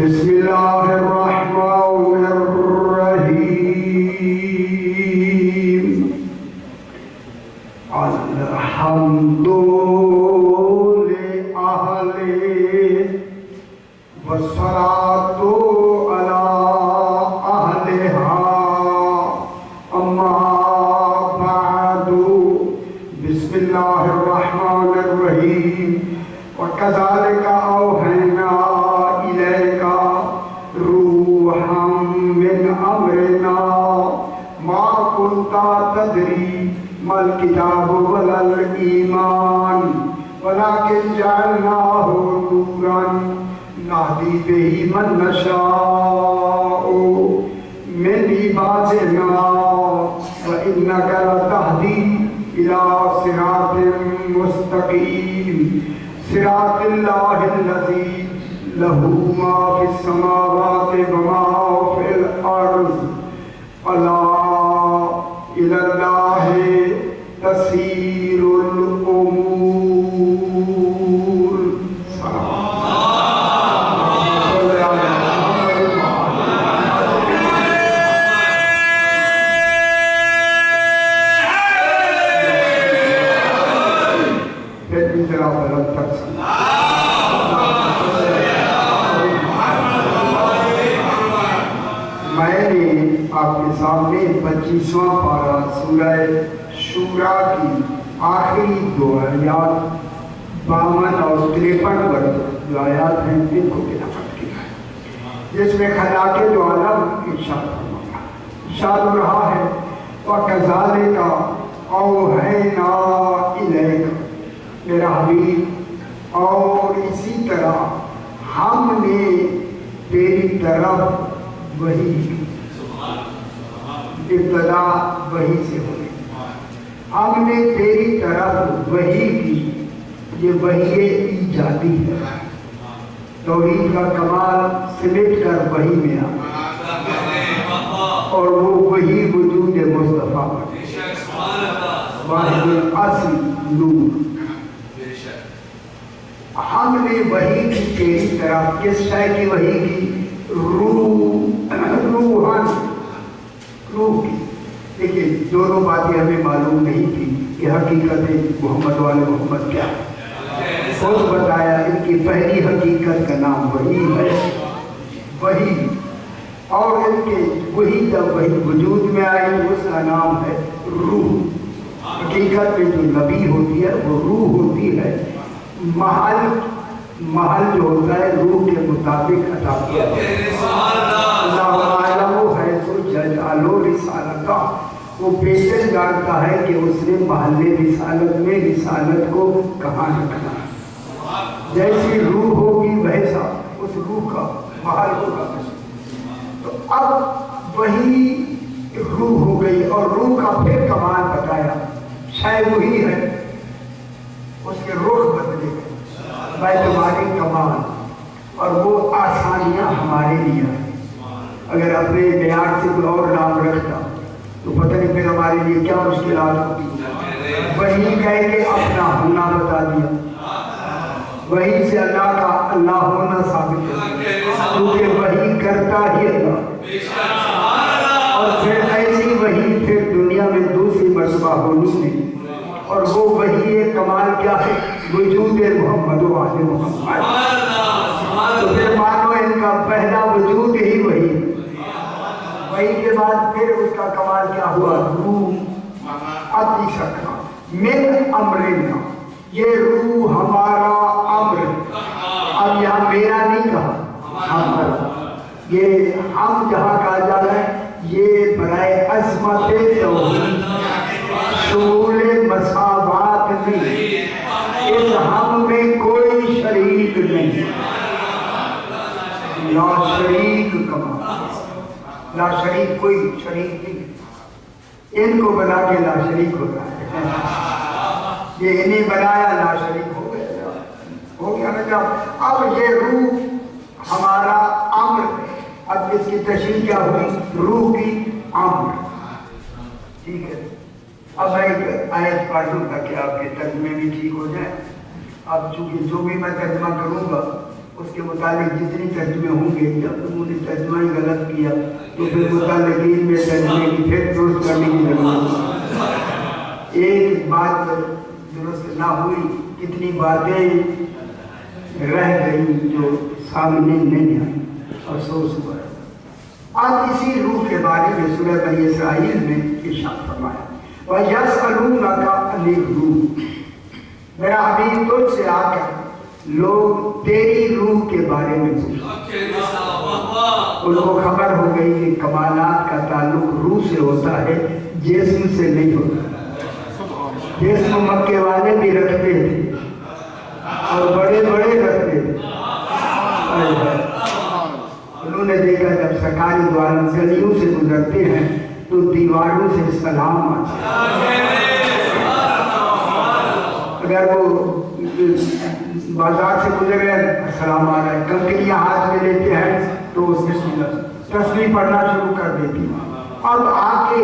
بسم اللہ الرحمن الرحیم الحمد لأہل والصلاة علی اہلہا اما بعد بسم اللہ الرحمن الرحیم وَكَذَلِكَ أَوْحَيْنَا إِلَيْكَ رُوحًا مِّنْ أَمْرِنَا مَا كُنْتَ تَدْرِي مَا الْكِتَابُ وَلَا الْإِيمَانُ وَلَكِنْ جَعَلْنَاهُ نُورًا نَهْدِي بِهِ مَن نَّشَاءُ مِنْ عِبَادِنَا وَإِنَّكَ لَتَهْدِي إِلَى صِرَاطٍ مُّسْتَقِيمٍ صراط اللہ الذی لہ ما فی السماوات وما فی الارض الا الی اللہ تسیر الامور آپ کے سامنے 25واں پارہ سورہ شورا کی آخری دو آیات 52 اور 53 پر جو آیات ہیں ان کو تلاوت کیا ہے، جس میں خلاق دو عالم ارشاد ہو رہا ہے وَكَذَلِكَ أَوْحَيْنَا إِلَيْكَ میرا حبیب، اور اسی طرح ہم نے تیری طرف وحی کی، ابتدا وحی سے ہوئی، ہم نے تیری طرف وحی کی، یہ وحی ایجادی ہے، توحید کا کمال سمٹ کر وحی میں آ، اور وہ وحی وجود مصطفیٰ واحد الاصل نور، ہم نے وحی کی تیری طرف، کس شے کی وحی کی؟ روحان، روح کی۔ دیکھیں دونوں باتیں ہمیں معلوم نہیں تھی کہ حقیقت محمد والے محمد کیا ہے، خود بتایا ان کی پہلی حقیقت کا نام وحی ہے، وحی، اور ان کے وحی جب وحی وجود میں آئی تو اس کا نام ہے روح۔ حقیقت میں جو نبی ہوتی ہے وہ روح ہوتی ہے، محل جو ہوتا ہے روح کے مطابق عطا کیا اللہ عالم ہے تو جلالو رسالتہ، وہ بہتر جانتا ہے کہ اس نے محل رسالت میں رسالت کو کہاں رکھنا ہے، جیسی روح ہوگی ویسا اس روح کا محل ہوگا۔ تو اب وہی روح ہو گئی، اور روح کا پھر کمال بتایا، شاید وہی ہے، اس کے رخ بدلے گئے، تمہاری کمال، اور وہ آسانیاں ہمارے لیے ہیں۔ اگر اپنے بیان سے کوئی اور نام رکھتا تو پتہ نہیں پھر ہمارے لیے کیا مشکلات ہوتی۔ وہی کہہ کے اپنا ہونا بتا دیا، وہی سے اللہ کا اللہ ہونا ثابت ہے، کیونکہ وہی کرتا ہی اللہ، اور پھر ایسی وہی پھر دنیا میں دوسری مرتبہ ہونی نہیں، اور وہ وہی کمال کیا ہے؟ وجود محمد و آل محمد۔ تو پھر مانو ان کا پہلا وجود ہی وہی، وہی کے بعد پھر اس کا کمال کیا ہوا؟ روح عطی سکھا من امرنا، یہ روح ہمارا امر، اب یہاں میرا نہیں کہا ہمارا، یہ ہم جہاں کہا جا رہا ہے یہ برائے عظمت توحید شمول مساوات نہیں، اس ہم میں کوئی شریک نہیں، لا شریک کمال، لا شریک، کوئی شریک نہیں، ان کو بنا کے لا شریک ہوتا ہے، یہ انہیں بنایا لا شریک ہو گیا نا جب۔ اب یہ روح ہمارا امر، اب اس کی تشریح کیا ہوئی؟ روح کی امر، ٹھیک ہے۔ اب ایک آیت پڑھ دوں تاکہ آپ کے ترجمے بھی ٹھیک ہو جائے۔ اب چونکہ جو بھی میں ترجمہ کروں گا اس کے متعلق جتنی ترجمے ہوں گے، جب تم نے ترجمہ ہی غلط کیا تو پھر متعلقین میں ترجمے کی پھر درست کرنے کی ضرورت ہے۔ ایک بات درست نہ ہوئی، کتنی باتیں رہ گئی جو سامنے نہیں آئی، افسوس ہوا ہے۔ اب اسی روح کے بارے میں سورہ بنی اسرائیل میں ارشاد فرمایا، وَيَسْأَلُونَكَ عَنِ الرُّوحِ، میرا حبیب تجھ سے آ کر لوگ تیری روح کے بارے میں پوچھتے، ان کو خبر ہو گئی کہ کمالات کا تعلق روح سے ہوتا ہے، جسم سے نہیں ہوتا۔ جسم مکے والے بھی رکھتے تھے اور بڑے بڑے رکھتے تھے۔ انہوں نے دیکھا جب سرکاری دوارا گلیوں سے گزرتے ہیں تو دیواروں سے سلام آتا ہے۔ اگر وہ بازار سے گزر گئے السلام آ رہا ہے، کنکریاں ہاتھ میں لیتے ہیں تو اس میں تسبیح پڑھنا شروع کر دیتی ہیں۔ اب آ کے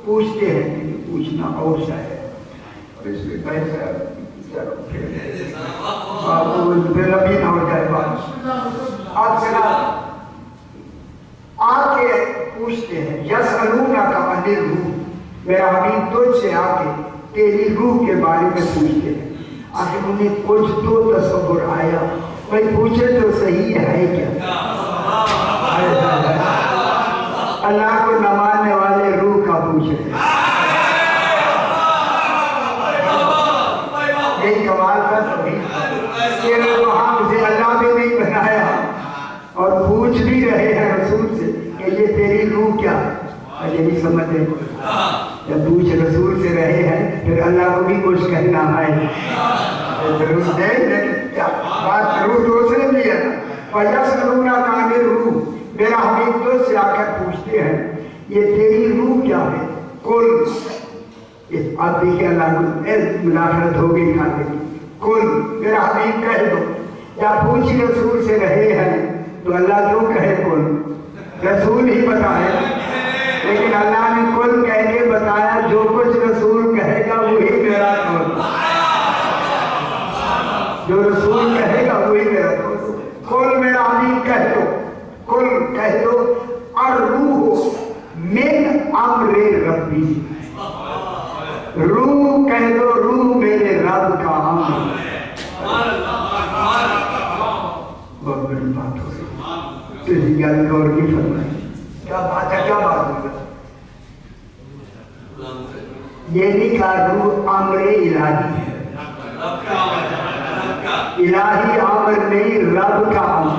پوچھتے ہیں کہ پوچھنا اور شاید اس میں پیسہ پھر لمبی نہ ہو جائے بات۔ اب جناب آ کے پوچھتے ہیں، یسألونک عن الروح، میرا حبیب تجھ سے آ کے تیری روح کے بارے میں پوچھتے ہیں۔ آخر انہیں کچھ تو تصور آیا، بھائی پوچھے تو صحیح ہے کیا؟ اللہ کو نہ ماننے والے روح کا پوچھے، یہی کمال کا توحید کہ وہاں مجھے اللہ بھی نہیں بنایا اور پوچھ بھی رہے ہیں رسول سے کہ یہ تیری روح کیا ہے؟ یہ نہیں سمجھے، جب پوچھ رسول سے رہے ہیں پھر اللہ کو بھی کچھ کہنا ہے، ضرور دے لیکن کیا بات ضرور دوسرے بھی ہے۔ وَيَسْأَلُونَكَ عَنِ الرُّوحِ، میرا حبیب تجھ سے آ کر پوچھتے ہیں یہ تیری روح کیا ہے؟ قل، اب دیکھیں اللہ کو ملاحظت ہو گئی کھانے کی، قل میرا حبیب کہہ دو، یا پوچھ رسول سے رہے ہیں تو اللہ کیوں کہے قل، رسول ہی بتائے، لیکن اللہ نے قل کہہ کے بتایا جو کچھ رسول کہے گا وہی میرا قول، جو رسول کہے گا وہی میرا قول۔ قل میرا حبیب کہہ دو، قل کہہ دو، الروح من امر ربی، روح کہہ دو روح میرے رب کا امر۔ بہت بڑی بات ہو رہی، کسی گل غور نہیں فرمائی، کیا بات ہے، کیا بات ہوگا؟ یہ نہیں کہا روح امر الہی ہے، الہی امر نہیں رب کا امر۔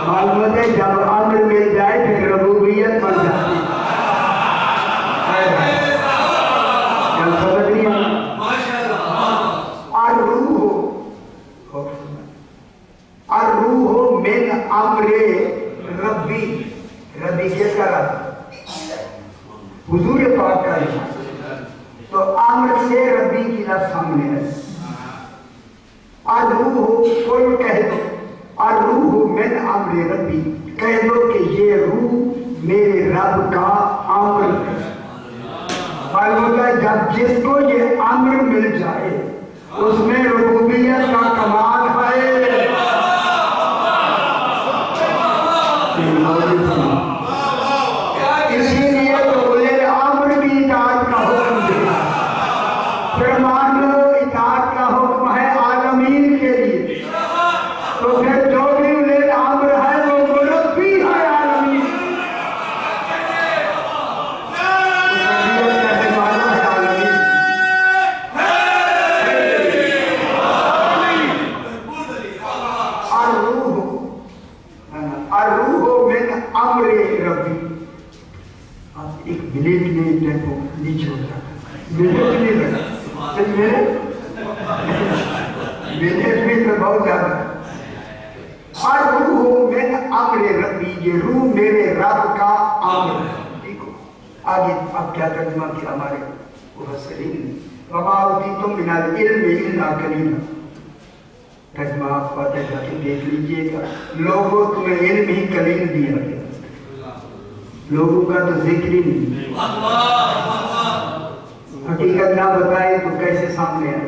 معلومات ہے جب امر مل جائے پھر ربوبیت بن جاتی ہے، جب سمجھ نہیں آئی۔ الروح من امر ربی، ربی کس کا رب؟ حضور پاک کا ارشاد، تو امر سے ربی کی لفظ سامنے ہے۔ الروح قل کہہ دو، الروح من امر ربی، کہہ دو کہ یہ روح میرے رب کا امر ہے۔ معلوم ہے جب جس کو یہ امر مل جائے اس میں ربوبیت کا کمال ہے۔ اسی لیے تو اولے امر کی اطاعت کا حکم دیا، پھر مان لو اطاعت کا حکم ہے عالمین کے لیے، تو پھر جو بھی اولے امر ہے وہ مربی ہے عالمین، الروح من امر ربی۔ اب ایک منٹ میں ٹیمپو نیچے ہو جاتا، منٹ نہیں لگا، منٹ میں تو بہت زیادہ۔ الروح من امر ربی، یہ روح میرے رب کا امر ہے۔ دیکھو آگے اب کیا ترجمہ کیا ہمارے مفسرین نے، وما اوتیتم من العلم الا قلیلا۔ ترجمہ آپ پاتے جا کے دیکھ لیجئے گا، لوگوں تمہیں علم ہی قلیل دیا گیا، لوگوں کا تو ذکر ہی نہیں، حقیقت نہ بتائے تو کیسے سامنے آئے؟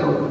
14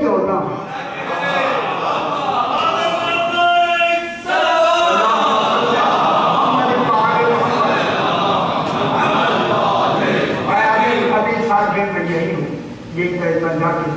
14।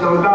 14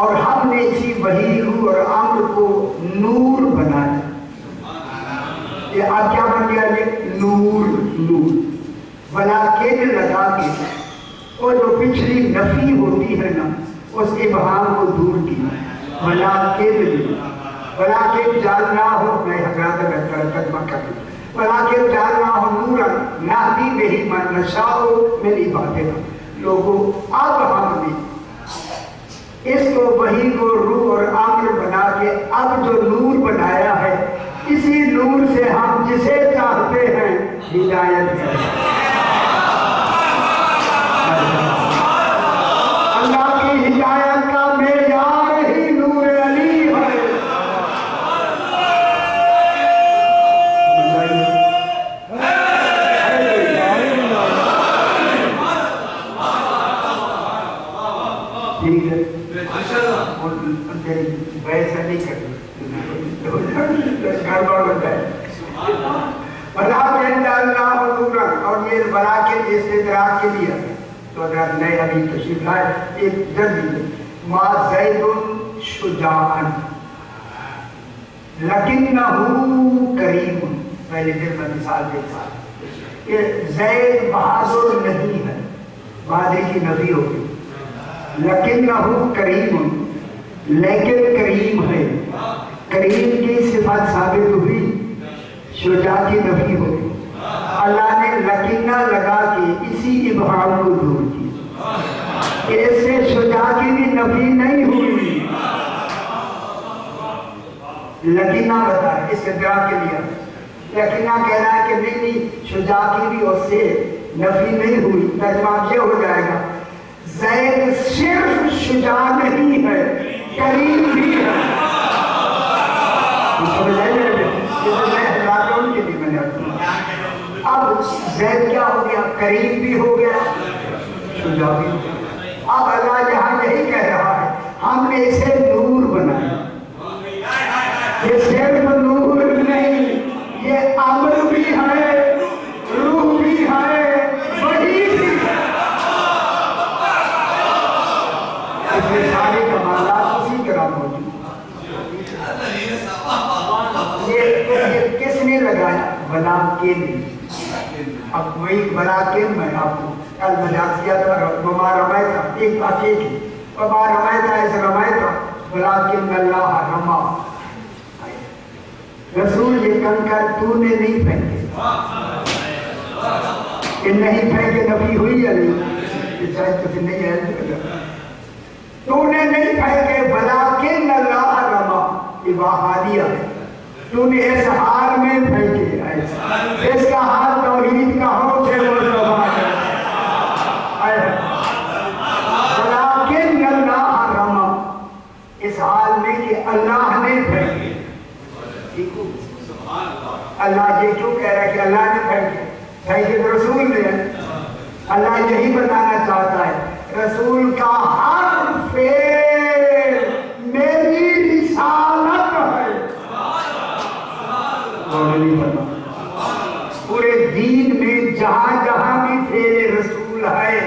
اور ہم نے اسی وہی روح اور امر کو نور بنایا. یہ اب کیا بن گیا؟ یہ نور. نور ولیکن لگا کے وہ جو پچھلی نفی ہوتی ہے نا اس ابہام کو دور کیا. ولیکن جعلناہ، میں حضرات میں ترجمہ کر دوں، ولیکن جعلناہ نورا نہدی بہ من نشاء من عبادنا. لوگوں اب ہم نے اس کو وحی کو روح اور امر بنا کے اب جو نور بنایا ہے اسی نور سے ہم جسے چاہتے ہیں ہدایت کریں. اللہ کی ہدایت کا معیار ہی نور علی ہے. ٹھیک ہے، ویسا نہیں کرنا گڑبڑ ہوتا ہے. ولیکن جعلناہ نورا، اور یہ ولیکن استدراک کے لیے تو اگر نئے ابھی تشریف لائے ایک جلدی ما زید شجاعا لکنہ کریم. پہلے دن میں مثال دیتا کہ زید بہادر نہیں ہے، بہادری کی نفی ہوگی. لکنہ کریم، لیکن کریم ہے. کریم کی صفت ثابت ہوئی، شجاع کی نفی ہوئی. اللہ نے لکنہ لگا کے اسی ابہام کو دور کیا کہ اس سے شجاع کی بھی نفی نہیں ہوئی. لکنہ بتا ہے اس ادراک کے لیے. لکنہ کہہ رہا ہے کہ نہیں شجاع کی بھی اس سے نفی نہیں ہوئی. ترجمہ یہ ہو جائے گا زید صرف شجاع نہیں ہے، کریم بھی ہے. اب زید کیا ہو گیا؟ کریم بھی ہو گیا، شجاع بھی ہو گیا. اب اللہ یہاں یہی کہہ رہا ہے ہم نے اسے نور بنایا. یہ صرف نور نہیں، یہ امر بھی ہے، روح بھی ہے، وحی بھی ہے. اس میں سارے کمالات اسی طرح موجود. یہ کس نے لگایا؟ ولیکن. اب وہی ولیکن میں آپ کو کل مجاز کیا تھا وما رمیتا، ایک بات یہ تھی وما رمیتا ایسا رمیتا ولیکن اللہ رما. رسول یہ کنکر تو نے نہیں پھینکے. کہ نہیں پھینکے نفی ہوئی یا نہیں؟ شاید تو نہیں ہے. تو نے نہیں پھینکے ولیکن اللہ رما. یہ وحادیہ ہے. تو نے اس حال میں پھینکے. اس کا حال توحید کا ہو سے وہ زبان ہے. ولیکن اللہ رما، اس حال میں کہ اللہ نے پھینکے. اللہ یہ کیوں کہہ رہا ہے کہ اللہ نے پھینکے؟ پھینکے تو رسول نے. اللہ یہی بتانا چاہتا ہے رسول کا ہر فعل میری رسالت ہے. پورے دین میں جہاں جہاں بھی فعل رسول ہے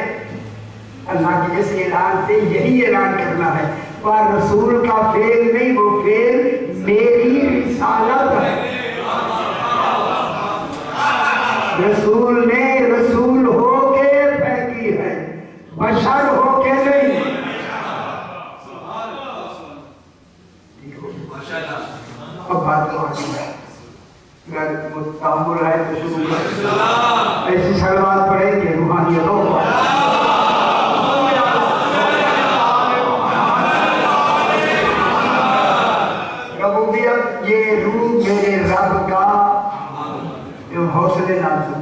اللہ کے اس اعلان سے یہی اعلان کرنا ہے پر رسول کا فعل نہیں، وہ فعل میری رسالت ہے. رسول نے رسول ہو کے پھینکی ہے، بشر ہو کے نہیں. اب بات تو آگئی ہے. اگر تعامل ہے تو شروع کریں. ایسی سلوات پڑھیں کہ روحانیت ہو. ربوبیت یہ روح میرے رب کا حوصلے نہ سن.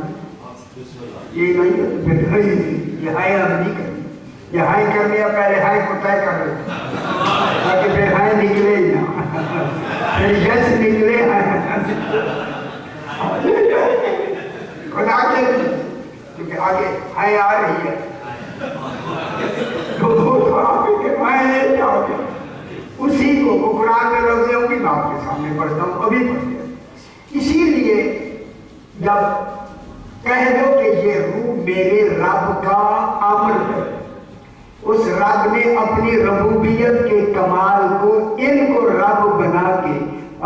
یہ نہیں یہ ہائے ہم نہیں کریں. یہ ہائے کر لیا پہلے ہائے کو طے کر لیں تاکہ پھر ہائے نکلے ہی نہ، پھر یس نکلے خدا کے کیونکہ آگے ہائے آ رہی ہے اسی کو وہ قرآن میں لفظ ہے بھی میں آپ کے سامنے پڑھتا ہوں ابھی پڑھ گیا. اسی لیے جب کہہ دو کہ یہ روح میرے رب کا امر ہے اس رب نے اپنی ربوبیت کے کمال کو ان کو رب بنا کے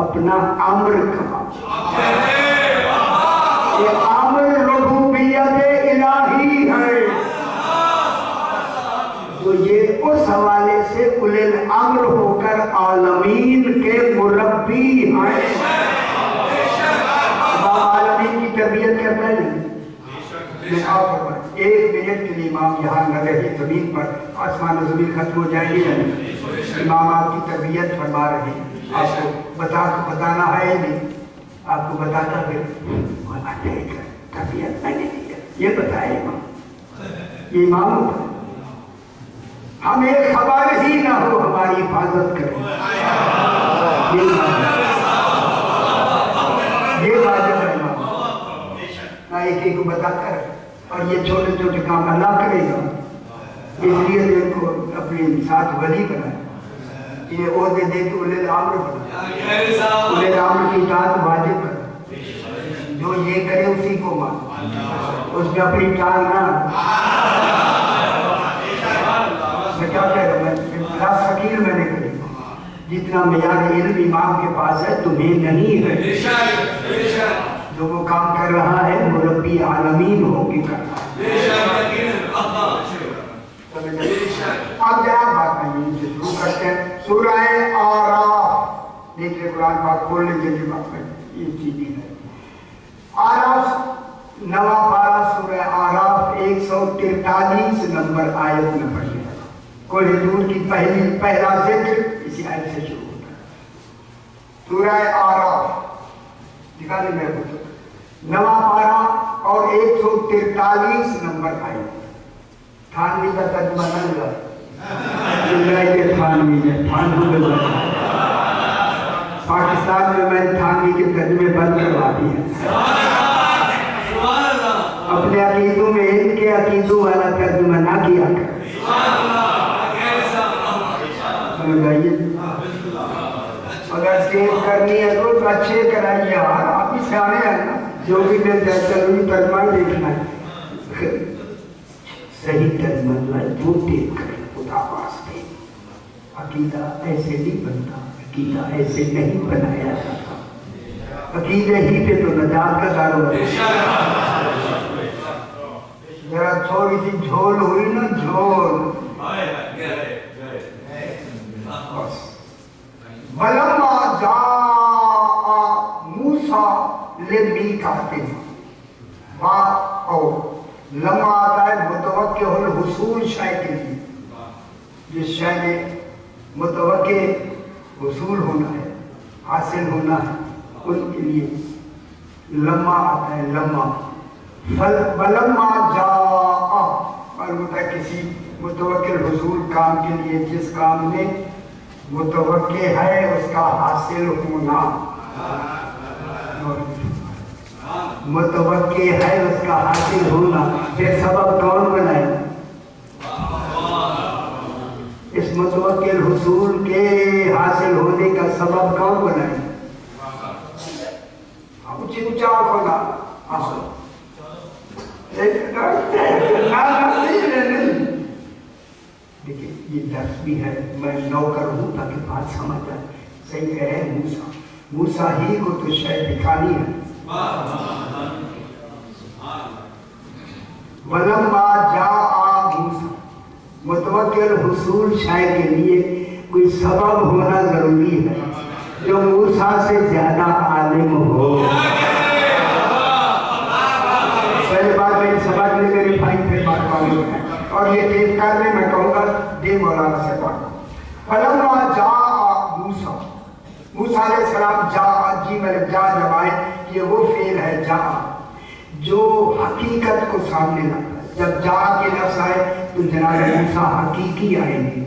اپنا امر کہا. یہ امر ربوبیت الہی ہے. تو یہ اس حوالے سے اولي الامر ہو کر عالمین کے مربی ہیں. عالمین کی تربیت کرتا ہے. ایک منٹ کے لیے امام یہاں نہ رہے زمین پر, آسمان و زمین ختم ہو جائیں گے. امام آپ کی تربیت فرما رہے ہیں. آپ کو بتانا ہے نہیں, آپ کو بتاتا پھر تربیت میں نے دی, یہ بتائے امام. یہ امام ہوتا ہے. ہمیں خبر ہی نہ ہو ہماری حفاظت کریں. یہ واجب ہے امام. ایک ایک کو بتا کر, اور یہ چھوٹے چھوٹے کام اللہ کرے گا. اس لیے ان کو اپنے ساتھ ولی بنایا. یہ عہدے دے کے اولي الامر بنایا. اولي الامر کی اطاعت واجب کرنا. جو یہ کرے اسی کو مان, اس میں اپنی ٹانگ نہ. میں کیا کہہ رہا ہوں, بلا ثقیل میں نے کہی جتنا معیار علم امام کے پاس ہے تمہیں نہیں ہے. جو وہ کام کر رہا ہے مربی عالمین ہو کے کر رہا ہے. اب جناب بات نہیں سے شروع کرتے ہیں. سورہ آراف دیکھیں, قرآن پاک کھول لیجیے جب آپ میں یہ چیزیں ہے. آراف نواں پارہ سورہ آراف 143 نمبر آیت میں پڑھیں. کوئی حضور کی پہلا ذکر اسی آیت سے شروع ہوتا ہے. سورہ آراف دکھا دیں میرے کو, نواں پارہ اور 143 نمبر آیت. تھانوی کا ترجمہ نہ لگا, پاکستان میں میں تھانوی کے ترجمے بند کروا دیے. اپنے عقیدوں میں ان کے عقیدوں والا ترجمہ نہ کیا کر. اگر سیو کرنی ہے تو اچھے کرائیے یار, آپ ہی سیانے ہیں نا. جو بھی مل جائے چلو ترجمہ ہی دیکھنا ہے. صحیح ترجمہ جو دیکھ کر خدا واسطے. عقیدہ ایسے نہیں بنتا, عقیدہ ایسے نہیں بنایا جاتا. عقیدہ ہی پہ تو نجات کا دار ہے. ذرا تھوڑی سی جھول ہوئی نا, جھول. وَلَمَّا جَاءَ مُوسَىٰ لِمِيقَاتِنَا. لمّا آتا ہے متوقع الحصول شے کے لیے, جس شے میں متوقع حصول ہونا ہے, حاصل ہونا ہے, ان کے لیے لمّا آتا ہے. لمّا وَلَمَّا جَاءَ معلوم ہے کسی متوقع حصول کام کے لیے جس کام میں متوقع ہے اس کا حاصل ہونا. متوقع ہے اس کا حاصل ہونا. یہ سبب کون بنائے؟ اس متوقع حصول کے حاصل ہونے کا سبب کون بنائے؟ اونچا ہوگا. دیکھیں یہ درس بھی ہے, میں نوکر ہوں تاکہ بات سمجھ جائے. صحیح کہہ رہے ہیں موسیٰ ہی کو تو شاید دکھانی ہے. وَلَمَّا جَاءَ مُوسَىٰ, متوقع حصول شے کے لیے کوئی سبب ہونا ضروری ہے جو موسیٰ سے زیادہ عالم ہو. پہلے بات میں سمجھ لے میرے بھائی, پھر بات معلوم ہے. اور یہ ٹیپ کر لیں, میں کہوں گا دے مولانا سے بات. فَلَمَّا جَاءَ مُوسَىٰ, موسیٰ علیہ السلام جا, جی میں جا جمائے, یہ وہ فعل ہے جا جو حقیقت کو سامنے لاتا ہے. جب جا کے لفظ آئے تو جناب موسیٰ حقیقی آئیں گے.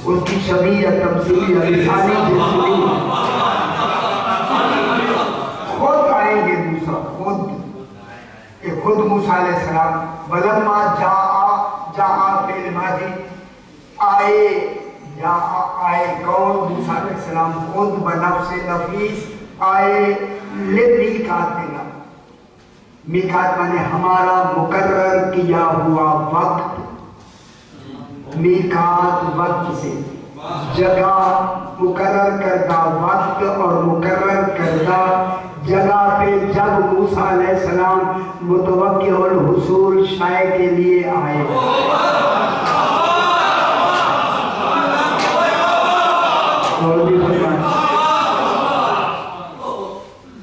اس کی شبیہ یا تمثیل یا مثالی جیسی نہیں, خود آئیں گے موسیٰ, خود. یہ خود موسیٰ علیہ السلام. وَلَمَّا جَاءَ فعل ماضی, آئے, آئے کون؟ موسیٰ علیہ السلام خود بنفس نفیس آئے. لِمِيقَاتِنَا, میقات مانے ہمارا مقرر کیا ہوا وقت. میقات وقت سے، جگہ مقرر کردہ وقت اور مقرر کردہ جگہ پہ جب موسیٰ علیہ السلام متوقع الحصول شے کے لیے آئے.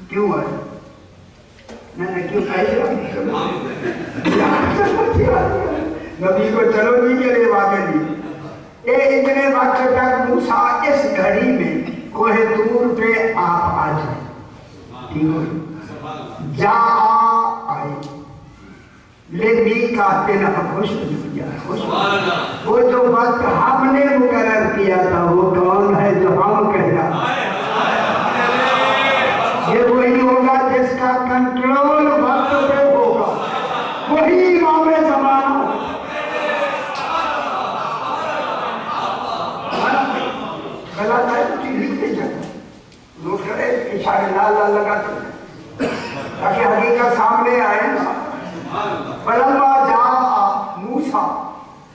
کیوں آئے؟ میں نے کیوں ایسے نبی کو چلو نہیں کے لیے واقع دی. اتنے وقت تک موسیٰ اس گھڑی میں کوہ طور پہ آپ آ جائیں. ٹھیک ہو جا آئے لیکن کہتے نہ خوش وہ جو وقت ہم نے مقرر کیا تھا وہ کون ہے جو ہم کہہ رہا ہے؟ یہ وہی ہوگا جس کا کنٹرول وقت پہ ہوگا، وہی امام زمانہ. غلط ہے تو لکھتے جاتا لوگ کرے اشارے لال لال لگاتے تاکہ حقیقت سامنے آئے نا. فلما جاء موسیٰ،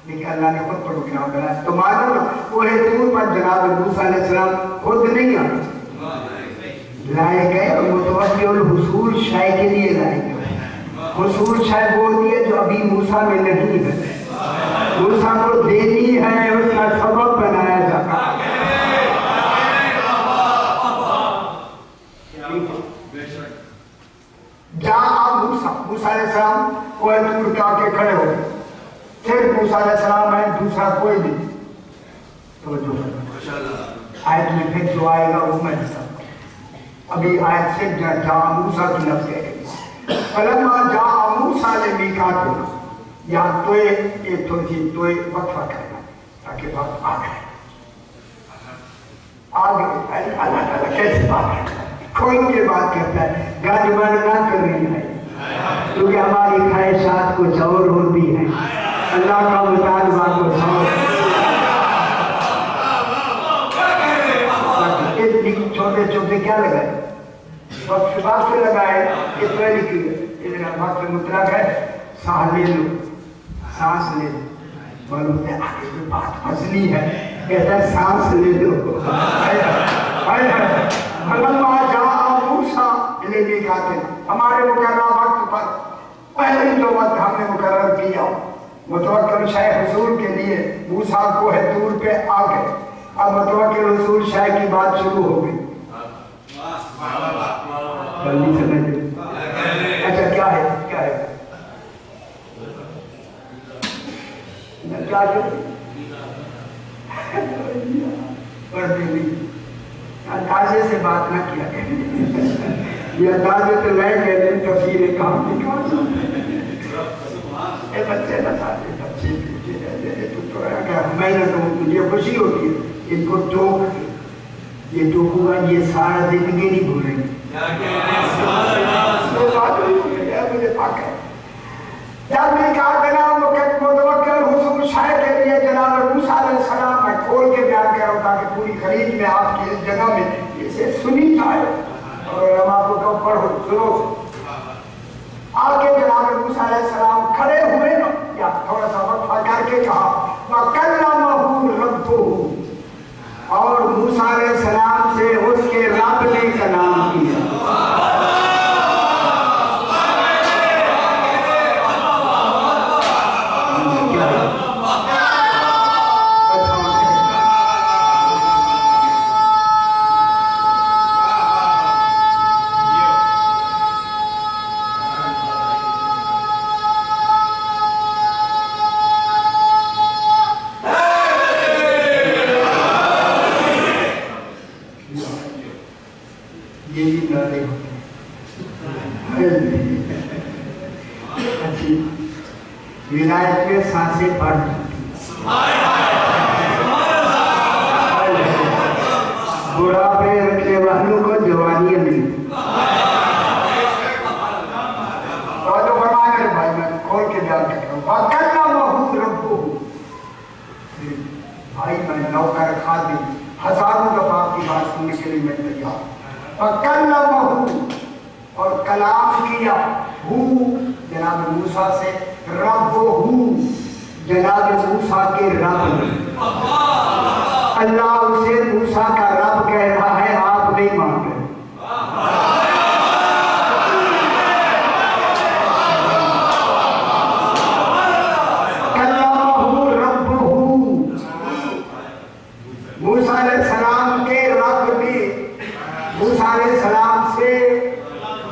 لیکن اللہ نے خود پر رکنا کرا تو معلوم نا وہ طور پر جناب موسیٰ علیہ السلام خود نہیں آئے، لائے گئے اور متوقع الحصول شے کے لیے لائے گئے. حصول شے بول دیے جو ابھی موسیٰ میں نہیں ہے، موسیٰ کو دینی ہے، اس کا سبب بنایا جاتا ہے. جہاں موسیٰ علیہ السلام کوہ طور پہ آ کے کھڑے ہو گئے. صرف موسیٰ علیہ السلام ہے، دوسرا کوئی نہیں. توجہ آیت میں پھر جو آئے گا وہ میں ابھی آیت سے جہاں موسیٰ کی لفظ کہہ گئی. فلما جاء موسیٰ لمیقاتنا، یہاں توئے ایک تھوڑی سی توئے وقفہ کرنا تاکہ وقت آ گئے. آگے اللہ تعالیٰ کیسے بات کرتا ہے، کھول کے بات کرتا ہے. گاڑی بند نہ کر رہی ہے کیونکہ ہماری خواہشات کچھ اور ہوتی ہیں، اللہ کا مطالبہ کچھ اور. چھوٹے چھوٹے کیا لگائے وقت سے لگائے اتنا لکھی وقت مطلق ہے. سانس لے لو، سانس لے لو. معلوم ہے آگے جو بات فضلی ہے، کہتا ہے سانس لے لو. فلما جاء موسیٰ لمیقاتنا، ہمارے مقررہ وقت پر پہلے جو وقت ہم نے مقرر کیا متوقع شے حصول کے لیے موسیٰ کوہ طور پہ آ گئے. اب متوقع حصول شے کی بات شروع ہو گئی. جلدی سمجھ. اچھا کیا ہے کیا ہے کیا اندازے سے بات نہ کیا یہ اندازے تو میں کہتے ہیں تفسیر کام نہیں کہا. اے بچے بتاتے بچے میں نہ کہوں مجھے خوشی ہوتی ہے. ان کو ٹوک یہ ٹوکوں گا یہ سارا زندگی نہیں بھولیں گے. مجھے پاک ہے جب میں کہا بنا متوقع حصول شے کے لیے جناب موسیٰ علیہ السلام میں کھول کے بیان کر رہا ہوں تاکہ پوری خلیج میں آپ کی اس جگہ میں اسے سنی جائے اور علماء کو کم پڑھو سنو. آگے جناب موسیٰ علیہ السلام کھڑے ہوئے نا یا تھوڑا سا وقفہ کر کے کہا وَكَلَّمَهُ رَبُّهُ، اور موسیٰ علیہ السلام سے اس کے رب نے کلام کیا. ولایت میں سانسیں بڑھ بڑھاپے رکھنے والوں کو جوانی ملی. تو فرمایا میرے بھائی میں کھول کے بیان کرتا ہوں وَكَلَّمَهُ رَبُّهُ. بھائی میں نوکر خادم ہزاروں دفعہ کی بات سننے کے لیے میں تیار. وَكَلَّمَهُ، اور کلام کیا ہو جناب موسیٰ سے ربہ جناب موسیٰ کے رب نے، اللہ اسے موسیٰ کا رب کہہ رہا ہے، آپ نہیں مان رہے۔ موسیٰ علیہ السلام کے رب نے موسیٰ علیہ السلام سے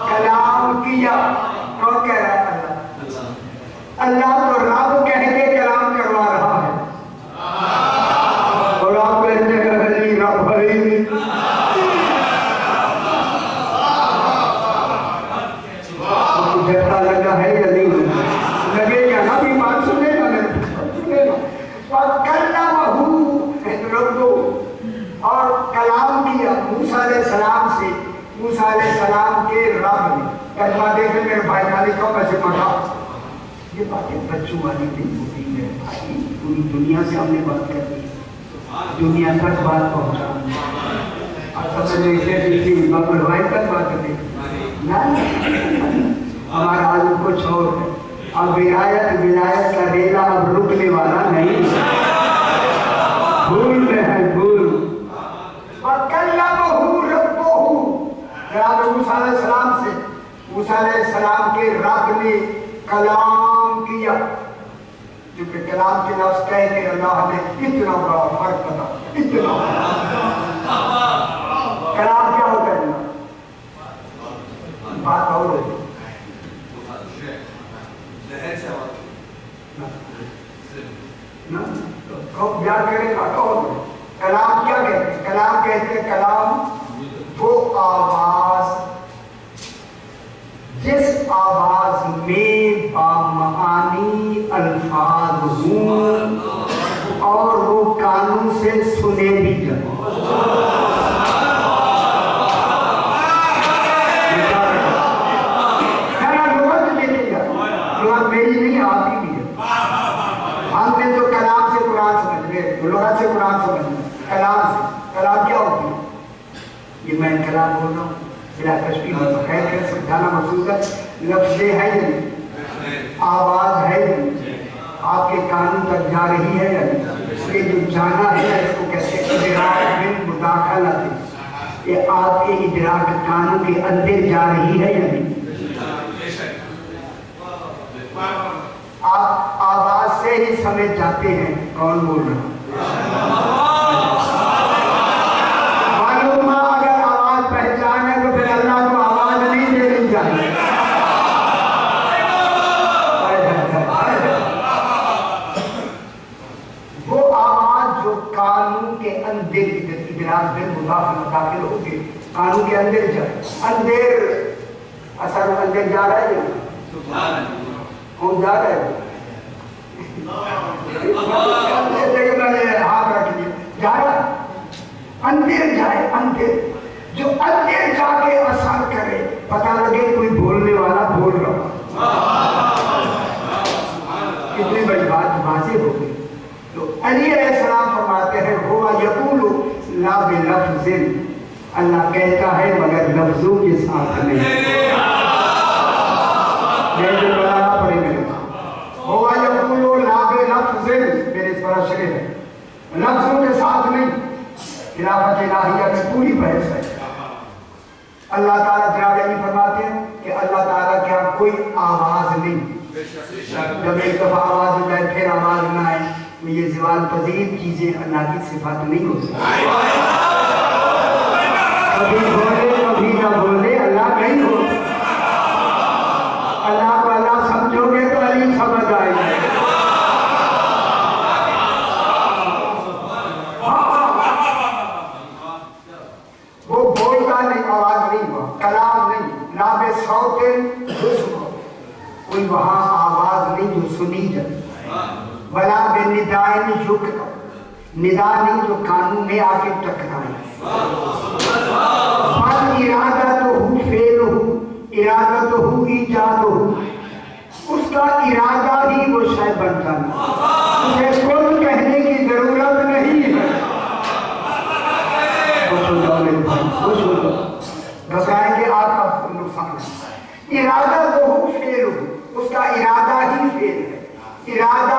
کلام کیا۔ کون کہہ رہا ہے؟ اللہ تو رب کہہ کے کلام کروا رہا ہے، اور آپ کہتے ہیں علی رب ہے۔ جھٹکا لگا ہے یا نہیں لگے گا نا؟ بھی بات سنے گا، اور کلام کیا موسیٰ علیہ السلام سے۔ موسیٰ علیہ السلام کے رب نے کلمہ دیکھیں میرے بھائی نالی کو میں سے پڑھا، یہ باتیں بچوں والی نہیں ہوتی ہے بھائی، پوری دنیا سے ہم نے بات کر دی، دنیا تک بات پہنچا، اور سب سے اسے کسی بلوائی تک بات کریں ہمارا عالم کچھ اور ہے۔ اب ولایت کا ریلا اب رکنے والا نہیں، بھول میں ہے بھول۔ وَكَلَّمَهُ رَبُّهُ، جناب موسیٰ علیہ السلام سے موسیٰ علیہ السلام کے رب نے کلام کیا، کیونکہ کلام کے لفظ کہہ کے اللہ نے اتنا بڑا فرق بتا، اتنا کلام کیا ہوتا ہے؟ بات اور ہے یاد کرے گا تو کلام کیا کہتے ہیں؟ کلام کہتے ہیں کلام وہ آواز جس آواز میں بامعانی الفاظ ہوں اور وہ کانوں سے سنے بھی جائیں۔ میری نہیں آتی بھی ہے، ہم نے تو کلام سے قرآن سمجھ گئے، لغت سے قرآن سمجھ گئے، کلام سے۔ کلام کیا ہوتی ہے؟ یہ میں کلام بول رہا ہوں بلا تشبیہ خیر کر سمجھانا مقصود ہے۔ لفظ ہے یا نہیں؟ آواز ہے یا نہیں؟ آپ کے کانوں تک جا رہی ہے یا نہیں؟ یہ جو جانا ہے اس کو کہتے ہیں ادراک میں مداخلت، یہ آپ کے ادراک کانوں کے اندر جا رہی ہے یا نہیں؟ آپ آواز سے ہی سمجھ جاتے ہیں کون بول رہا ہے۔ معلوم ہے اگر آواز پہچان ہے تو پھر اللہ کو آواز نہیں دینی چاہیے۔ وہ آواز جو کانوں کے اندر ادراک میں داخل ہوگی، کانوں کے اندر جائے، اندر اثر اندر جا رہا ہے یا کون جا رہا ہے؟ ہاتھ رکھ لیا، جا رہا ہے اندر جائے، اندر جو اندر جا کے اثر کرے، پتہ لگے کوئی بولنے والا بول رہا۔ کتنی بڑی بات واضح ہو گئی۔ تو علی علیہ السلام فرماتے ہیں ہوا یقول لا بلفظ، اللہ کہتا ہے مگر لفظوں کے ساتھ نہیں۔ ہوا یقول لا بلفظ، میرے اس پر شریف ہے، لفظوں کے ساتھ نہیں۔ خلافت الہیہ میں پوری بحث ہے۔ اللہ تعالیٰ جناب علی فرماتے ہیں کہ اللہ تعالیٰ کیا کوئی آواز نہیں، جب ایک دفعہ آواز ہو جائے پھر آواز نہ آئے، یہ زوال پذیر چیزیں اللہ کی صفات نہیں ہو سکتی۔ کبھی بولے کبھی نہ بولے، اللہ نہیں ہو۔ اللہ کو اللہ سمجھو گے تو علی سمجھ آئے گا۔ وہ بولتا نہیں، آواز نہیں ہوا، کلام نہیں، لا بے صوت کوئی وہاں آواز نہیں جو سنی جائے، ولا بے ندائن یکر، ندا نہیں جو کانوں میں آ کے ٹکرائے۔ بل ارادتہ فعلہ، ارادتہ ایجادہ، اس کا ارادہ ہی وہ شے بنتا ہے، اسے کل کہنے کی ضرورت نہیں ہے۔ خوش ہو جاؤ میرے بھائی، خوش ہو جاؤ، بتائیں کہ آپ کا نقصان ہے۔ ارادتہ فعلہ، اس کا ارادہ ہی فعل ہے، ارادہ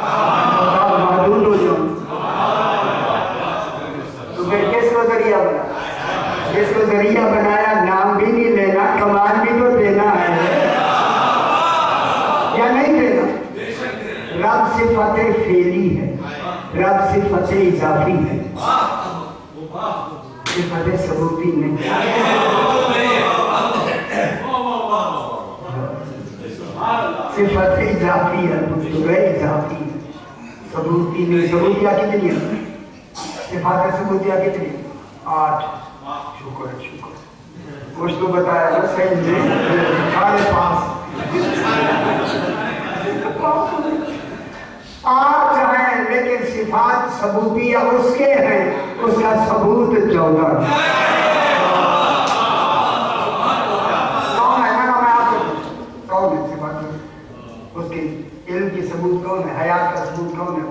معدود ہو جاؤں تو پھر کس کو ذریعہ بنا؟ جس کو ذریعہ بنایا نام بھی نہیں لینا، کمال بھی تو دینا ہے یا نہیں دینا؟ رب صفت فعلی ہے، رب صفت اضافی ہے، صفت ثبوتی نہیں۔ صفت اضافی ہے، اضافی ہے، ثبوتی نہیں۔ ثبوتیہ کتنی ہے؟ صفات ثبوتیہ کتنی؟ 8۔ شکر شکر، کچھ تو بتایا نا صحیح نہیں، 5.5 8 ہیں، لیکن صفات ثبوتیہ اس کے ہیں، اس کا ثبوت 14 ہے۔ کون ہے؟ میں آپ سے کون ہے صفات؟ اس کے علم کی ثبوت کون ہے؟ حیات کا ثبوت کون ہے؟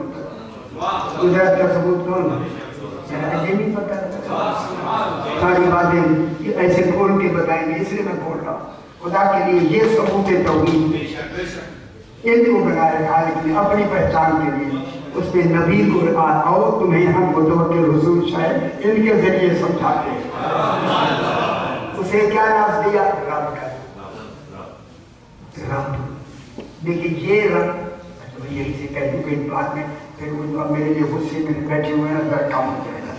قدرت کا ثبوت کون ہے؟ یہ نہیں پتہ ہے، ساری باتیں ایسے کھول کے بتائیں گے، اس لیے میں بول رہا ہوں خدا کے لیے یہ ثبوت توحید ان کو بنایا خالق نے اپنی پہچان کے لیے۔ اس نے نبی کو آؤ تمہیں ہم بطور کے رسول شاید ان کے ذریعے سمجھاتے ہیں۔ اسے کیا ناز دیا؟ رب کا رب۔ لیکن یہ رب یہی سے کہہ دوں کہ بات میں پھر وہ میرے لیے غصے میں بیٹھے ہوئے ہیں، اگر کام ہو جائے گا۔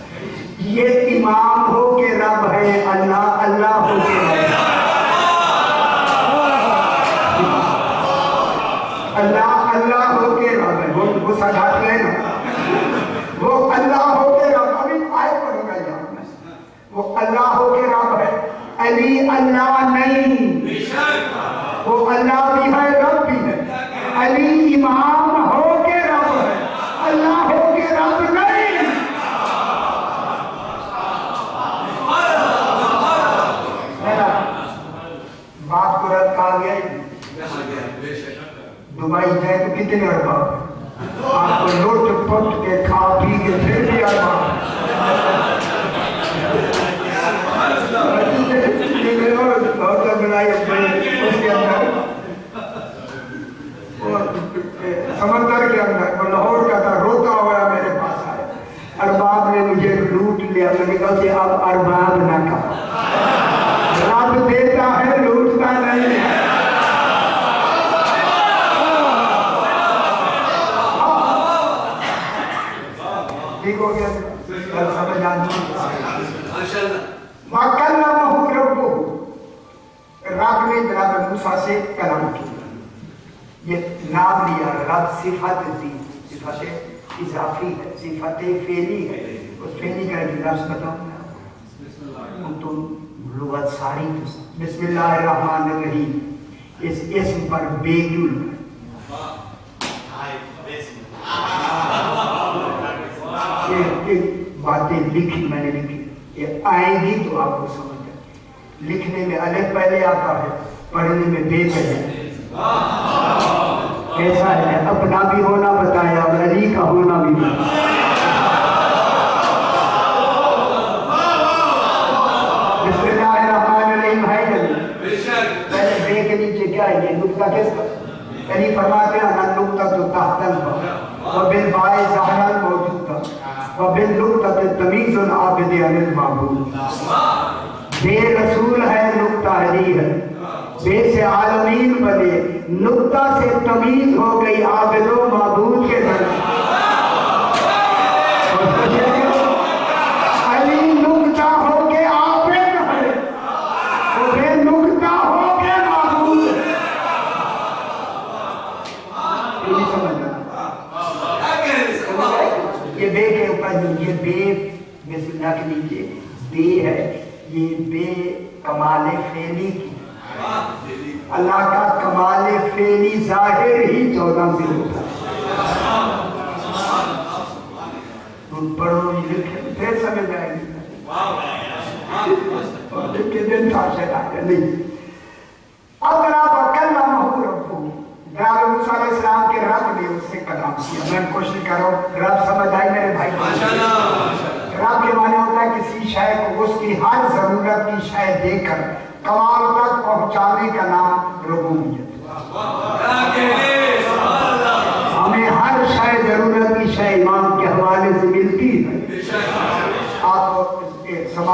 یہ امام ہو کے رب ہے، اللہ اللہ ہو کے رب، اللہ اللہ ہو کے رب ہے۔ وہ سجھاٹ لینا، وہ اللہ ہو کے رب، ابھی آئے پڑھوں گا یہاں میں، وہ اللہ ہو کے رب ہے۔ علی اللہ نہیں، وہ اللہ بھی ہے رب بھی ہے۔ علی امام ہو کے رب ہے، اللہ ہو کے رب نہیں۔ بات کو رد کہا گیا ہے۔ دبئی جائے تو کتنے ارباب ہیں؟ آپ کو لوٹ پٹ کے کھا پی کے پھر بھی ارباب بنائی اس کے اندر سمندر کے اندر وہ لاہور کا تھا، روتا ہوا میرے پاس آیا، ارباب نے مجھے لوٹ لیا۔ میں نے کہا کہ اب ارباب نہ کہا، رب دیتا ہے لوٹتا نہیں ہے۔ ٹھیک ہو گیا؟ سمجھ آتی وَكَلَّمَهُ رَبُّهُ، رب نے جناب موسیٰ سے کلام کیا۔ یہ نام لیا، رب صفت دی، صفت اضافی ہے، صفت فعلی ہے۔ اس فعلی کا ایک لفظ بتاؤں گا تم لغت ساری۔ بسم اللہ الرحمن الرحیم، اس اسم پر بیجل باتیں لکھی، میں نے لکھی، یہ آئیں گی تو آپ کو سمجھ آئے۔ لکھنے میں الف پہلے آتا ہے، پڑھنے میں بے پہلے۔ ایسا ہے، اپنا بھی ہونا بتایا اور علی کا ہونا بھی بتایا۔ بسم اللہ الرحمن الرحیم ہے جب پہلے بے کے نیچے کیا ہے؟ یہ نقطہ کس کا؟ یعنی فرماتے ہیں نا نقطہ تو تحت الباء وبالباء ظاہرا موجود تھا وبالنقطہ تمیز العابد عن المعبود۔ بے رسول ہے، نقطہ علی ہے، بے سے عالمین بنے، نقطہ سے تمیز ہو گئی عابد و معبود کے درمیان۔ علی نقطہ ہو کے عابد ہے، اور بے نقطہ ہو کے معبود ہے۔ یہ نہیں سمجھنا، یہ بے کے اوپر یہ بے بسم اللہ کے نیچے بے ہے، یہ بے کمال فعلی کی۔ اللہ کا کمال فعلی ظاہر ہی 14 سے ہوتا ہے۔ تم پڑھو لکھے پھر سمجھ آئے گی، اور لکھے دن تھا شاید نہیں۔ اگر آپ وَكَلَّمَهُ رَبُّهُ، جناب موسیٰ علیہ السلام کے رب نے اس سے کلام کیا۔ میں کوشش کروں رب سمجھ آئی میرے بھائی؟ رب کے معنی ہوتا ہے کسی شے کو اس کی ہر ضرورت کی شے دے کر کمال تک پہنچانے کا نام ربوبیت۔ ہمیں ہر شے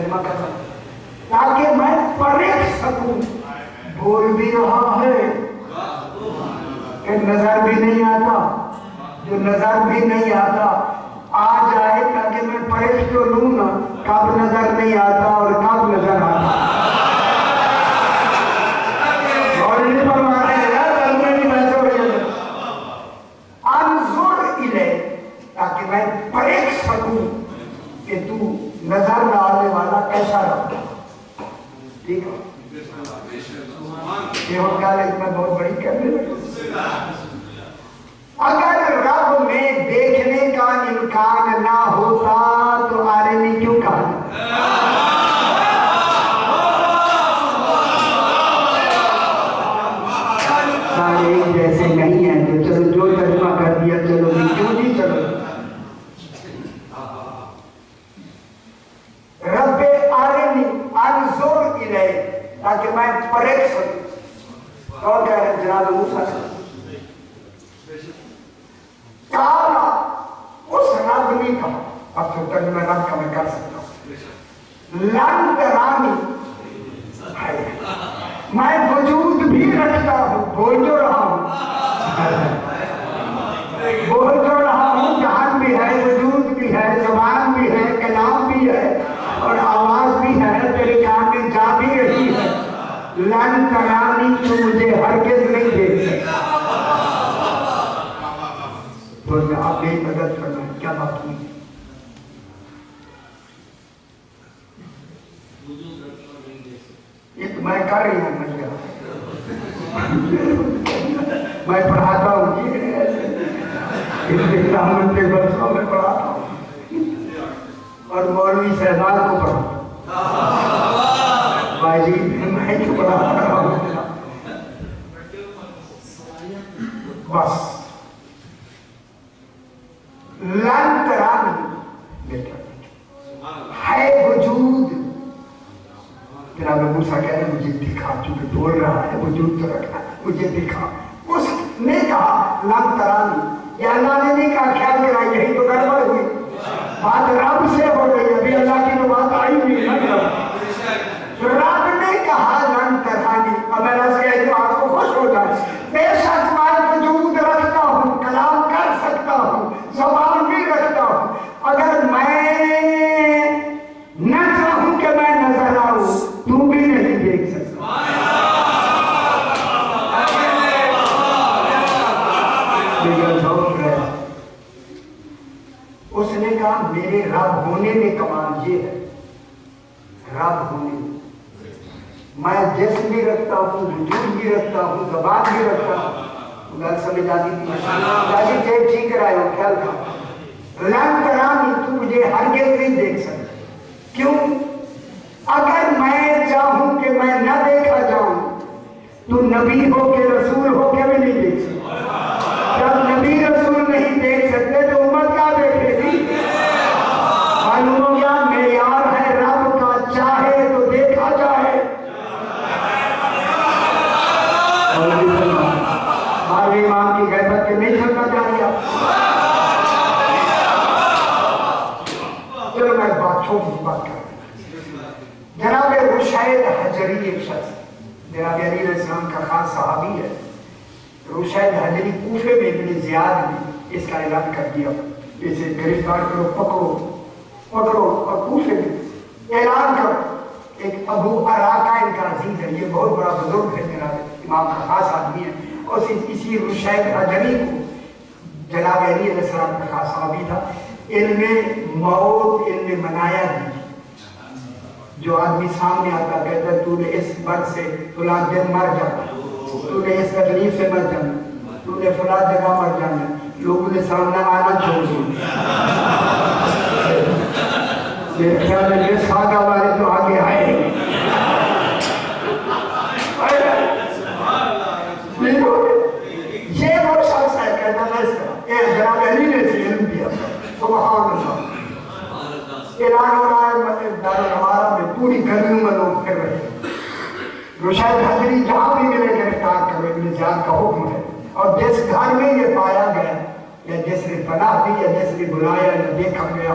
ترجمہ کر سکوں تاکہ میں پرکھ سکوں بول بھی رہا ہے کہ نظر بھی نہیں آتا، جو نظر بھی نہیں آتا آ جائے تاکہ میں پرکھ تو لوں نا کب نظر نہیں آتا اور کب نظر آتا۔ اور نہیں فرما رہے ہیں ترجمے بھی ویسے ہو جائے انظر الیہ تاکہ میں پرکھ سکوں کہ تو نظر ڈالنے والا کیسا رہتا۔ ٹھیک ہے یہ ہو گیا لیکن میں بہت بڑی کرنے لگا۔ اگر رب میں دیکھنے کا امکان نہ ہوتا تو آرمی کیوں کہا؟ سارے ایک جیسے نہیں ہیں تو چلو جو ترجمہ کر دیا چلو بھی کیوں نہیں چلو۔ رب آرمی انظر الیہ تاکہ میں پرکھ سکوں۔ اور کہہ رہے جناب موسیٰ سے کالا اس رب نے کہا، اب تو ترجمہ رب کا میں کر سکتا ہوں، لن ترانی میں وجود بھی رکھتا ہوں، بول جو رہا ہوں جہان بھی ہے، وجود بھی ہے، زبان بھی ہے، کلام بھی ہے اور آواز بھی ہے، تیرے کان میں جا بھی رہی ہے۔ لن ترانی تو مجھے ہرگز نہیں دیکھ سکتا۔ تو آپ میری مدد کرنا ہے، کیا بات ہوئی؟ یہ تو میں کر رہی ہوں میں پڑھاتا ہوں جی برسوں میں پڑھاتا ہوں اور مولوی صاحبان کو پڑھاتا ہوں بھائی جی میں تو پڑھاتا رہا ہوں بس۔ لن ترانی ہے وجود، جناب موسیٰ کہہ رہے مجھے دکھا، چونکہ بول رہا ہے وجود تو رکھنا ہے، مجھے دکھا۔ اس نے کہا لن ترانی، یا اللہ نے نہیں کہا خیال کرا، یہی تو گڑبڑ ہوئی، بات رب سے ہو گئی، ابھی اللہ کی تو بات آئی نہیں نا۔ رب نے کہا لن ترانی، اب میں رس کہہ دوں آپ کو خوش ہو جائے، بے شک میں وجود رکھتا ہوں، کلام کر سکتا ہوں، زبان بھی رکھتا ہوں، اگر میں نہ چاہوں کہ میں نظر آؤں تو بھی نہیں دیکھ سکتا۔ اس نے کہا میرے رب ہونے میں کمال یہ ہے، رب ہونے میں میں جسم بھی رکھتا ہوں، وجود بھی رکھتا ہوں، زبان بھی رکھتا ہوں۔ گل سمجھ آتی تھی جاجی چیک ٹھیک کرائے ہو خیال تھا۔ لن ترانی تو مجھے ہرگز نہیں دیکھ سکتا، کیوں؟ اگر میں چاہوں کہ میں نہ دیکھا جاؤں تو نبی ہو کے رسول ہو کے بھی نہیں دیکھ سکتا۔ جب نبی رسول نہیں دیکھ سکتے تو امت کیا دیکھے گی؟ معلوم ہو گیا معیار ہے رب کا، چاہے تو دیکھا جائے۔ ہمارے امام کی غیبت کے نہیں چلنا چاہیے۔ چلو میں بات چھوٹی بات کر جناب رشید حجری ایک شخص، جناب علیہ السلام کا خاص صحابی ہے۔ رشید حجری کوفے میں ابن زیاد نے اس کا اعلان کر دیا، اسے گرفتار کرو، پکڑو اور کوفے میں اعلان کرو۔ ایک ابو اراقہ ان کا عزیز ہے، یہ بہت بڑا بزرگ ہے، جناب امام کا خاص آدمی ہے، اور اسی رشید حجری کو جناب علیہ السلام کا خاص صحابی تھا، علم موت علم منایا دی۔ جو آدمی سامنے آتا کہتا ہے تو نے اس مرض سے فلاں دن مر جانا، تو نے اس تکلیف سے مر جانا، تو نے فلاں جگہ مر جانا، لوگوں نے سامنے آنا چھوڑ دیا۔ میرے خیال میں یہ سادہ والے تو آگے آئے ہیں۔ یہ وہ شخص ہے کہتا ہے اس کا اے جناب علی نے سے علم دیا، سبحان اللہ۔ اعلان ہو رہا ہے دار الحوارہ میں، پوری گلیوں میں لوگ پھر رہے ہیں۔ رشید حجری جہاں بھی ملے گرفتار کرو، ابن زیاد کا حکم ہے، اور جس گھر میں یہ پایا گیا یا جس نے پناہ دی یا جس نے بلایا یا دیکھا گیا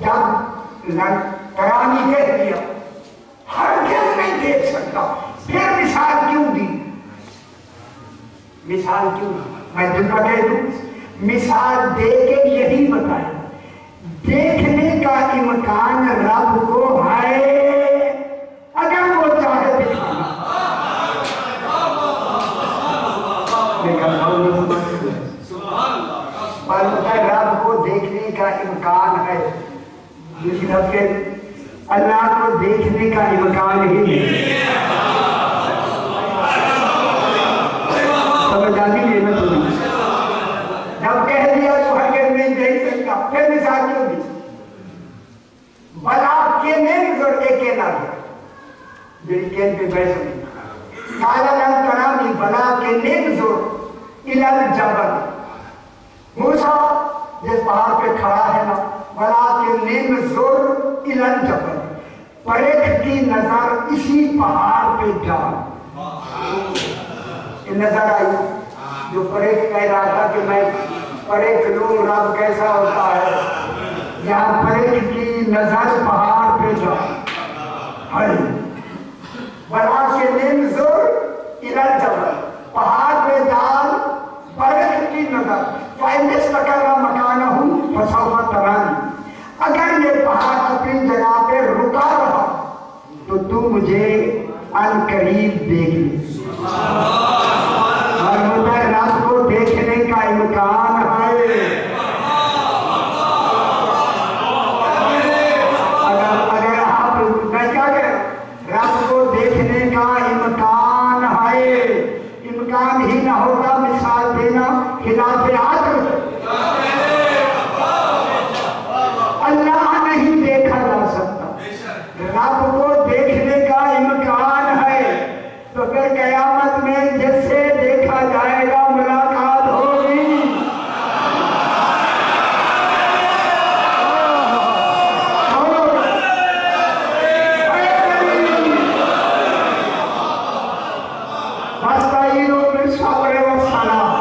جب کرانی کہہ دیا ہرگز نہیں دیکھ سکتا، پھر مثال کیوں دی؟ مثال کیوں دی؟ میں دن کا کہہ دوں، مثال دے کے یہی بتایا دیکھنے کا امکان رب کو ہے اگر وہ چاہے دکھانا، رب کو دیکھنے کا امکان ہے، دوسری طرف کے اللہ کو دیکھنے کا امکان ہی نہیں۔ سمجھ آتی نہیں میں تمہیں جب کہہ دیا تو ہرگز نہیں دیکھ سکتا، پھر مثال کیوں دی؟ بلا کے نہیں گزر ایک کے نہ گیا میری کین پہ بیٹھ نہیں کالا لن ترانی بلا کے نہیں گزر الال جبل، موسیٰ جس پہاڑ پہ کھڑا ہے نا، بلا کے نہیں گزر الال جبل، پریکھ کی نظر اسی پہاڑ پہ ڈال۔ یہ نظر آئی جو پریکھ کہہ رہا تھا کہ میں پریکھ لوں رب کیسا ہوتا ہے، یہاں پریکھ کی نظر پہاڑ پہ ڈال، بلا کے ننظر الال جبل، پہاڑ پہ ڈال پریکھ کی نظر، فَإِنِ اسْتَقَرَّ مَكَانَهُ فَسَوْفَ تَرَانِي، اگر یہ پہاڑ اپنی جگہ پہ رکا رہا تو تو مجھے ان قریب دیکھ لے۔ اور مجھے رب کو دیکھنے کا امکان ہے، اگر آپ میں کیا کہہ رب کو دیکھنے کا امکان ہے، امکان ہی نہ ہوتا مثال دینا خلاف عقل، اللہ نہیں دیکھا جا سکتا، رب کو دیکھنے کا امکان ہے، تو پھر قیامت میں جس سے دیکھا جائے گا ملاقات ہوگی۔ وَاسْتَعِينُوا بِالصَّبْرِ وَالصَّلَاةِ،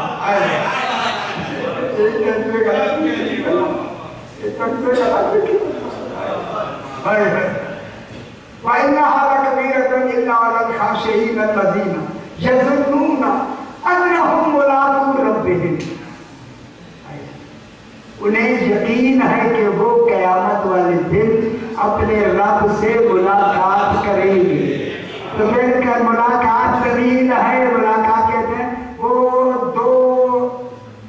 وَإِنَّهَا لَكَبِيرَةٌ إِلَّا عَلَى الْخَاشِعِينَ الَّذِينَ يَظُنُّونَ أَنَّهُم مُّلَاقُو رَبِّهِمْ، انہیں یقین ہے کہ وہ قیامت والے دن اپنے رب سے ملاقات کریں گے۔ تو پھر کہ ملاقات طویل ہے، ملاقات کہتے ہیں وہ دو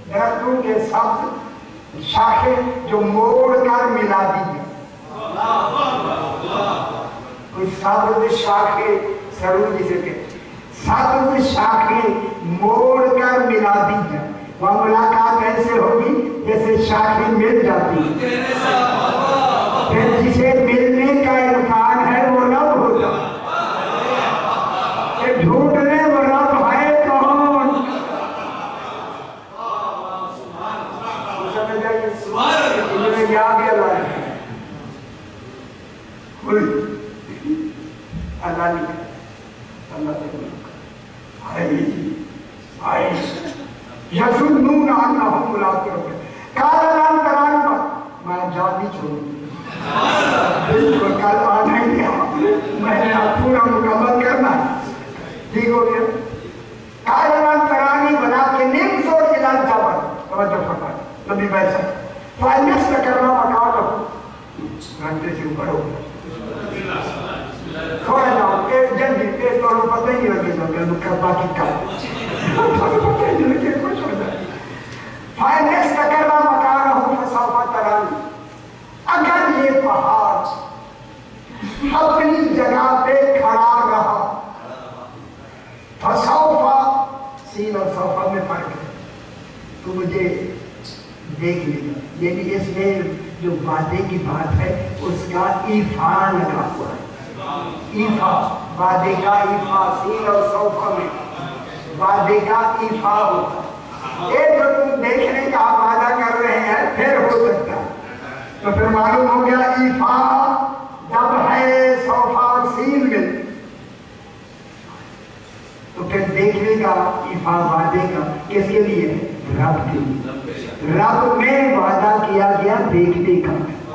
درختوں کے سبز شاخیں جو موڑ کر ملا دی ہیں، سبز شاخیں سرو جسے کہتے ہیں، سبز شاخیں موڑ کر ملا دی ہیں، وہ ملاقات ایسے ہوگی جیسے شاخیں مل جاتی ہیں، پھر جسے ملنے کا امکان ہے وہ رب ہوتا ہے، ڈھونڈنے وہ رب ہے کون؟ سمجھ آئیے انہیں یاد ہے اللہ نہیں اللہ آئے یظنون انہم ملاقو ربہم، قال لن ترانی، میں جان نہیں چھوڑوں، بالکل کل آنا ہی نہیں، میں نے پورا مکمل کرنا، ٹھیک ہو گیا۔ قال لن ترانی ولکن انظر الی الجبل، توجہ فرمائیں نبی بیسا فَإِنِ اسْتَقَرَّ مَكَانَهُ، گھنٹے سے اوپر ہو گیا تھوڑا جاؤ، ایک جلدی ایک تو پتہ ہی نہیں لگے گا کہ مکہ باقی کا پتہ ہی نہیں لگے کچھ ہو جائے۔ فَإِنِ اسْتَقَرَّ مَكَانَهُ فَسَوْفَ تَرَانِي، اگر یہ پہاڑ اپنی جگہ پہ کھڑا رہا، فَسَوْفَ سین اور سوفا میں فرق ہے، تو مجھے دیکھ لے گا، یعنی اس میں جو وعدے کی بات ہے اس کا ایفا لگا ہوا ہے، ایفا وعدے کا ایفا، سین اور سوفا میں وعدے کا ایفا ہوتا ہے، ایک جو تم دیکھنے کا وعدہ کر رہے ہیں پھر ہو سکتا ہے، تو پھر معلوم ہو گیا ایفا جب ہے سوفا اور سین میں، تو پھر دیکھنے کا ایفا وعدے کا کس کے لیے؟ رب کے لیے، رب میں وعدہ کیا گیا دیکھنے کا،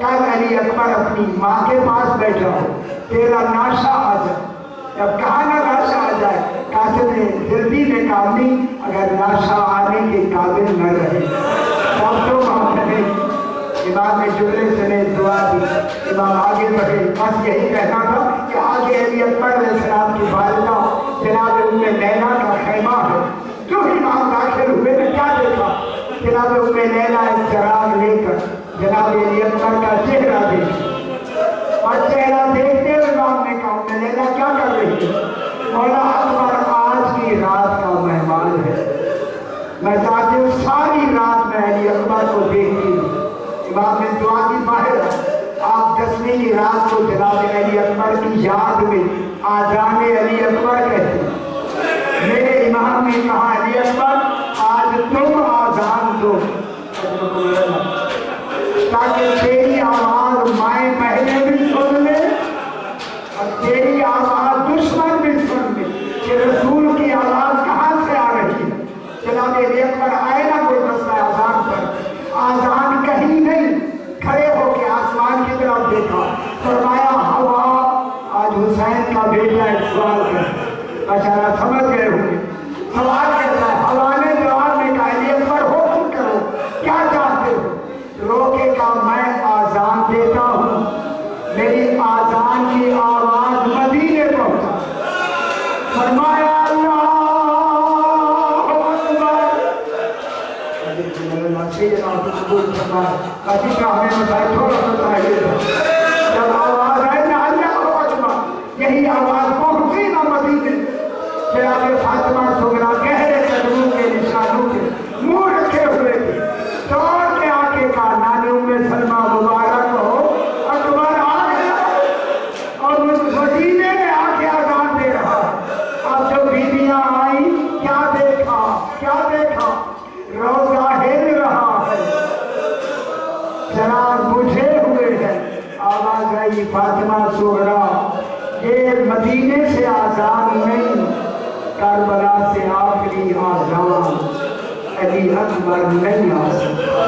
کل علی اکبر اپنی ماں کے پاس بیٹھا ہو، تیرا ناشا آ جائے، جب کہا نا ناشا آ جائے، قاسم نے جلدی میں کہا نہیں، اگر ناشا آنے کے قابل نہ رہے تب تو ماں کرے۔ امام نے جملے سنے، دعا دی، امام آگے بڑھے، بس یہی کہنا تھا کہ آگے علی اکبر علیہ السلام کی والدہ جناب ام لیلا کا خیمہ ہے۔ جو امام داخل ہوئے نے کیا دیکھا؟ جناب ام لیلا ایک چراغ لے کر جناب علی اکبر کا چہرہ دیکھا، اور چہرہ دیکھتے ہوئے امام نے کہا ام لیلا کیا کر رہی ہے؟ مولا اکبر آج کی رات کا مہمان ہے، میں چاہتی ہوں ساری رات میں علی اکبر کو دیکھتی ہوں۔ امام نے دعا کی، باہر آپ 10ویں رات کو جناب علی اکبر کی یاد میں آذان علی اکبر کہتے ہیں۔ میرے امام نے کہا علی اکبر آج تم آذان دو تاکہ تیری آواز مائیں بہنیں بھی سن لے اور تیری آواز دشمن بھی سن لے کہ رسول کی آواز کہاں سے آ رہی ہے۔ جناب علی اکبر آئے نا کوئی مسئلہ آذان پر، آذان کہیں نہیں، کھڑے ہو کے آسمان کی طرف دیکھا، فرمایا ہوا آج حسین کا بیٹا ایک سوال کر، بیچارہ سمجھ گئے ہوئے، سوال کرتا ہے، ہوا نے جواب میں کہا علی اکبر حکم کرو کیا چاہتے ہو؟ روکے کا میں آذان دیتا ہوں، میری آذان کی آواز مدینے پہنچا، فرمایا اللہ جب آواز آئے نا اللہ اکبر، یہی آواز پہنچی نا مدینے، جناب فاطمہ سغرا گہرے قدموں کے نشانوں کے منہ رکھے ہوئے تھے، دوڑ کے آ کے کہا نانی ام سلمہ مبارک ہو، اکبر آ گیا اور مدینے میں آ کے آذان دے رہا ہے۔ اب جو بیویاں آئیں کیا دیکھا، کیا دیکھا؟ روزہ ہل رہا ہے، چراغ بجھے ہوئے ہیں، آواز آئی فاطمہ سغرا یہ مدینے سے آذان نہیں، کربلا سے آخری آذان، علی اکبر نہیں آ سکتا۔